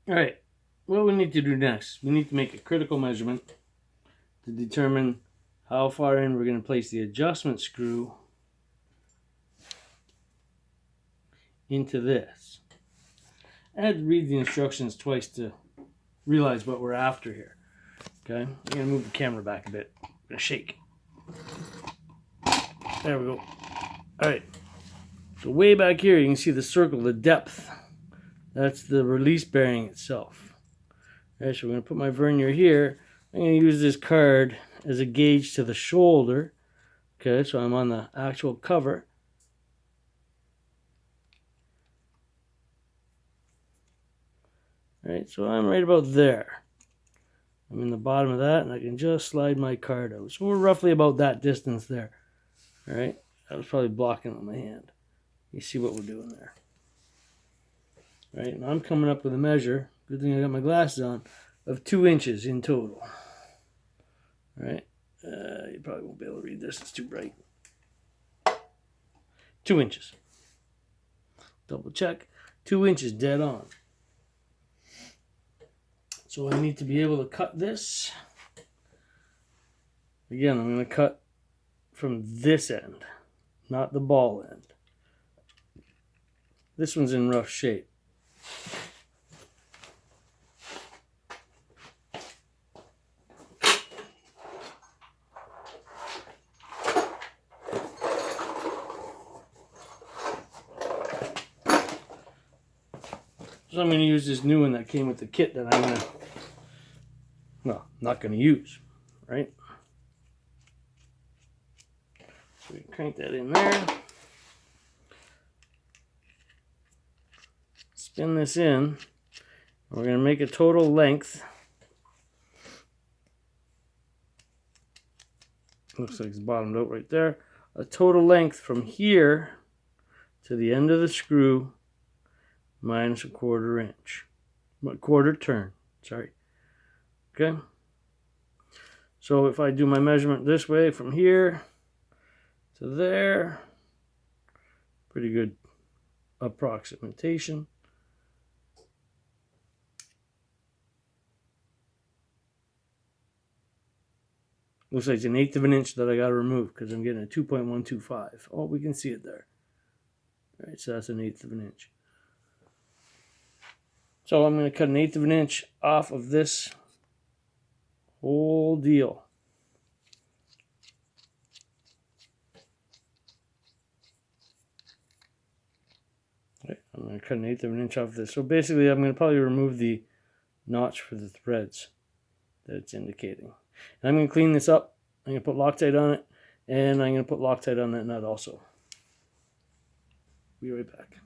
All right, what we need to do next, we need to make a critical measurement to determine how far in we're going to place the adjustment screw into this. I had to read the instructions twice to realize what we're after here. Okay, I'm going to move the camera back a bit. I'm going to shake. There we go. All right, so way back here you can see the circle, the depth. That's the release bearing itself. All right, so we're going to put my vernier here. I'm going to use this card as a gauge to the shoulder. Okay, so I'm on the actual cover. All right, so I'm right about there. I'm in the bottom of that, and I can just slide my card out. So we're roughly about that distance there. All right, I was probably blocking it with my hand. You see what we're doing there. All right, and I'm coming up with a measure, good thing I got my glasses on, of 2 inches in total. All right, you probably won't be able to read this, it's too bright. 2 inches. Double check, 2 inches dead on. So I need to be able to cut this. Again, I'm going to cut from this end, not the ball end. This one's in rough shape. So I'm going to use this new one that came with the kit that I'm going to, well, not going to use, right? So we crank that in there. Spin this in. We're going to make a total length. Looks like it's bottomed out right there. A total length from here to the end of the screw minus a 1/4 inch. 1/4 turn, sorry. Okay. So if I do my measurement this way from here to there, pretty good approximation. Looks like it's 1/8 of an inch that I got to remove because I'm getting a 2.125. Oh, we can see it there. All right, so that's 1/8 of an inch. So I'm going to cut 1/8 of an inch off of this whole deal. Right, I'm going to cut 1/8 of an inch off this. So basically I'm going to probably remove the notch for the threads that it's indicating. And I'm going to clean this up. I'm going to put Loctite on it, and I'm going to put Loctite on that nut also. Be right back.